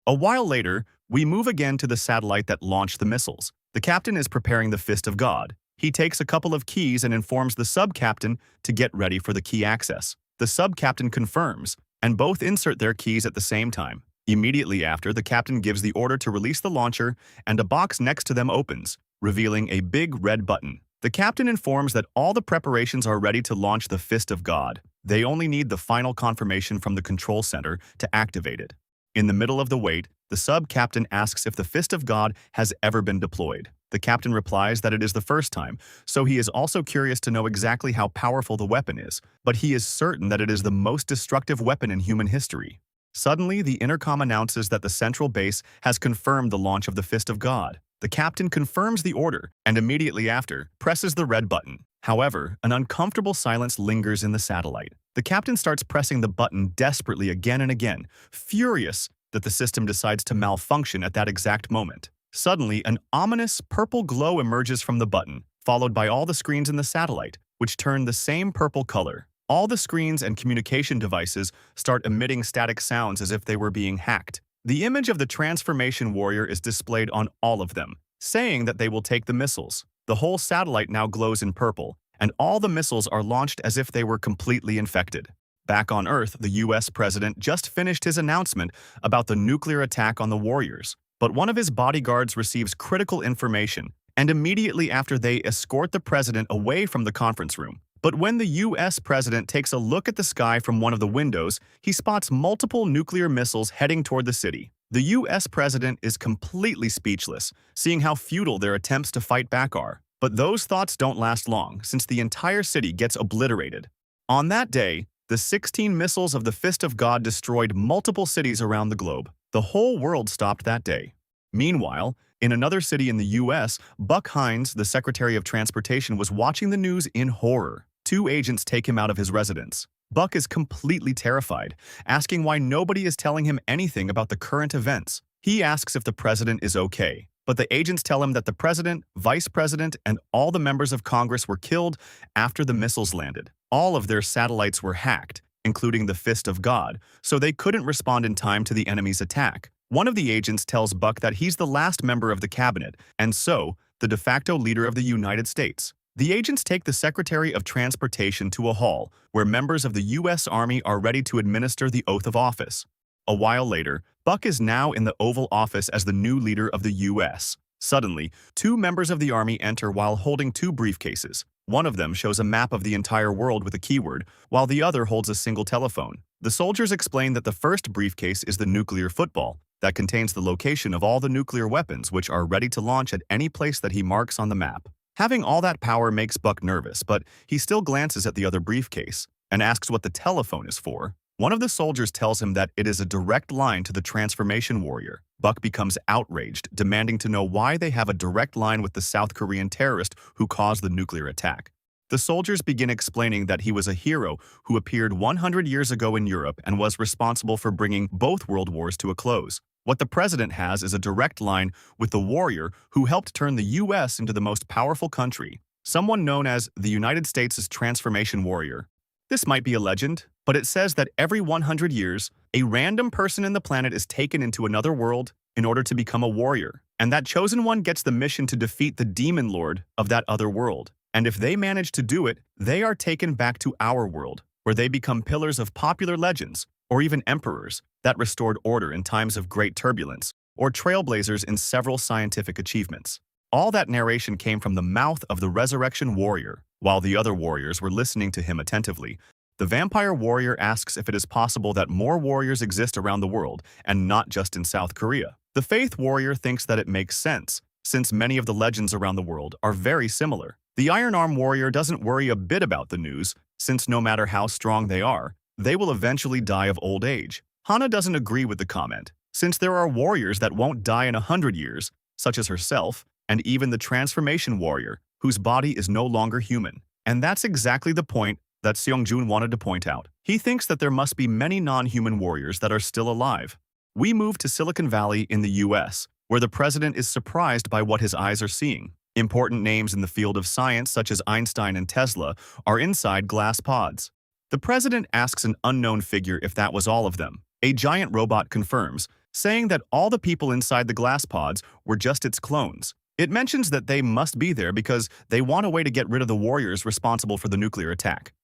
A while later, we move again to the satellite that launched the missiles. The captain is preparing the Fist of God. He takes a couple of keys and informs the sub-captain to get ready for the key access. The sub-captain confirms, and both insert their keys at the same time. Immediately after, the captain gives the order to release the launcher, and a box next to them opens, revealing a big red button. The captain informs that all the preparations are ready to launch the Fist of God. They only need the final confirmation from the control center to activate it. In the middle of the wait, the sub-captain asks if the Fist of God has ever been deployed. The captain replies that it is the first time, so he is also curious to know exactly how powerful the weapon is, but he is certain that it is the most destructive weapon in human history. Suddenly, the intercom announces that the central base has confirmed the launch of the Fist of God. The captain confirms the order, and immediately after, presses the red button. However, an uncomfortable silence lingers in the satellite. The captain starts pressing the button desperately again and again, furious that the system decides to malfunction at that exact moment. Suddenly, an ominous purple glow emerges from the button, followed by all the screens in the satellite, which turn the same purple color. All the screens and communication devices start emitting static sounds as if they were being hacked. The image of the transformation warrior is displayed on all of them, saying that they will take the missiles. The whole satellite now glows in purple, and all the missiles are launched as if they were completely infected. Back on Earth, the US president just finished his announcement about the nuclear attack on the warriors. But one of his bodyguards receives critical information, and immediately after they escort the president away from the conference room. But when the US president takes a look at the sky from one of the windows, he spots multiple nuclear missiles heading toward the city. The US president is completely speechless, seeing how futile their attempts to fight back are. But those thoughts don't last long, since the entire city gets obliterated. On that day, the 16 missiles of the Fist of God destroyed multiple cities around the globe. The whole world stopped that day. Meanwhile, in another city in the US, Buck Hines, the Secretary of Transportation, was watching the news in horror. Two agents take him out of his residence. Buck is completely terrified, asking why nobody is telling him anything about the current events. He asks if the president is okay, but the agents tell him that the president, vice president, and all the members of Congress were killed after the missiles landed. All of their satellites were hacked, including the Fist of God, so they couldn't respond in time to the enemy's attack. One of the agents tells Buck that he's the last member of the cabinet, and so, the de facto leader of the United States. The agents take the Secretary of Transportation to a hall, where members of the U.S. Army are ready to administer the oath of office. A while later, Buck is now in the Oval Office as the new leader of the U.S. Suddenly, two members of the Army enter while holding two briefcases. One of them shows a map of the entire world with a keyword, while the other holds a single telephone. The soldiers explain that the first briefcase is the nuclear football, that contains the location of all the nuclear weapons which are ready to launch at any place that he marks on the map. Having all that power makes Buck nervous, but he still glances at the other briefcase and asks what the telephone is for. One of the soldiers tells him that it is a direct line to the transformation warrior. Buck becomes outraged, demanding to know why they have a direct line with the South Korean terrorist who caused the nuclear attack. The soldiers begin explaining that he was a hero who appeared 100 years ago in Europe and was responsible for bringing both world wars to a close. What the president has is a direct line with the warrior who helped turn the U.S. into the most powerful country, someone known as the United States' transformation warrior. This might be a legend, but it says that every 100 years, a random person in the planet is taken into another world in order to become a warrior, and that chosen one gets the mission to defeat the demon lord of that other world. And if they manage to do it, they are taken back to our world, where they become pillars of popular legends, or even emperors that restored order in times of great turbulence, or trailblazers in several scientific achievements. All that narration came from the mouth of the resurrection warrior. While the other warriors were listening to him attentively, the vampire warrior asks if it is possible that more warriors exist around the world, and not just in South Korea. The faith warrior thinks that it makes sense, since many of the legends around the world are very similar. The Iron Arm warrior doesn't worry a bit about the news, since no matter how strong they are, they will eventually die of old age. Hana doesn't agree with the comment, since there are warriors that won't die in 100 years, such as herself, and even the transformation warrior, whose body is no longer human. And that's exactly the point that Seongjun wanted to point out. He thinks that there must be many non-human warriors that are still alive. We move to Silicon Valley in the US, where the president is surprised by what his eyes are seeing. Important names in the field of science, such as Einstein and Tesla, are inside glass pods. The president asks an unknown figure if that was all of them. A giant robot confirms, saying that all the people inside the glass pods were just its clones. It mentions that they must be there because they want a way to get rid of the warriors responsible for the nuclear attack.